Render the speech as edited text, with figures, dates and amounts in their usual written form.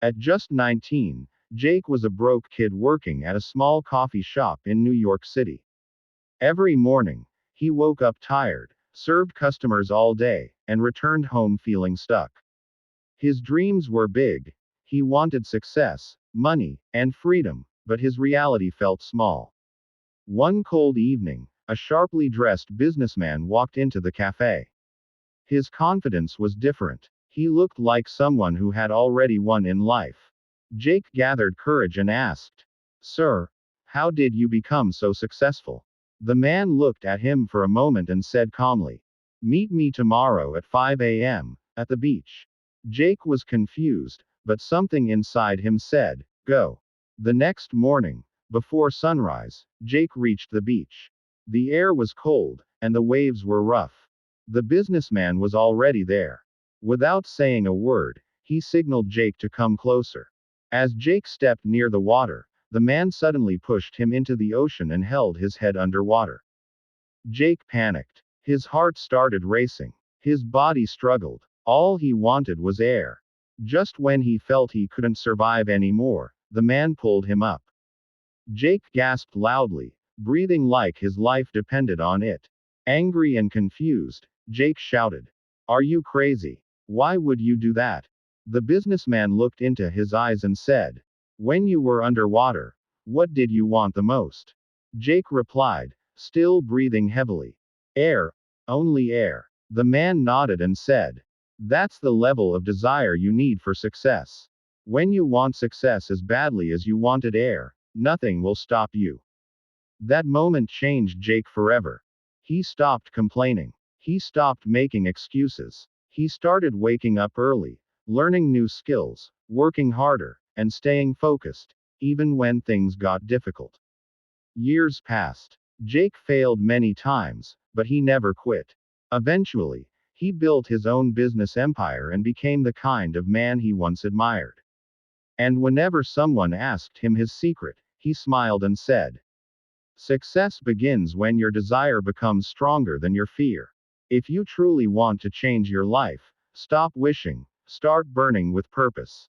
At just 19, Jake was a broke kid working at a small coffee shop in New York City. Every morning, he woke up tired, served customers all day, and returned home feeling stuck. His dreams were big. He wanted success, money, and freedom, but his reality felt small. One cold evening, a sharply dressed businessman walked into the cafe. His confidence was different. He looked like someone who had already won in life. Jake gathered courage and asked, "Sir, how did you become so successful?" The man looked at him for a moment and said calmly, "Meet me tomorrow at 5 a.m., at the beach." Jake was confused, but something inside him said, "Go." The next morning, before sunrise, Jake reached the beach. The air was cold, and the waves were rough. The businessman was already there. Without saying a word, he signaled Jake to come closer. As Jake stepped near the water, the man suddenly pushed him into the ocean and held his head underwater. Jake panicked. His heart started racing. His body struggled. All he wanted was air. Just when he felt he couldn't survive anymore, the man pulled him up. Jake gasped loudly, breathing like his life depended on it. Angry and confused, Jake shouted, "Are you crazy? Why would you do that?" The businessman looked into his eyes and said, "When you were underwater, what did you want the most?" Jake replied, still breathing heavily, "Air, only air." The man nodded and said, "That's the level of desire you need for success. When you want success as badly as you wanted air, nothing will stop you." That moment changed Jake forever. He stopped complaining. He stopped making excuses. He started waking up early, learning new skills, working harder, and staying focused, even when things got difficult. Years passed. Jake failed many times, but he never quit. Eventually, he built his own business empire and became the kind of man he once admired. And whenever someone asked him his secret, he smiled and said, "Success begins when your desire becomes stronger than your fear." If you truly want to change your life, stop wishing, start burning with purpose.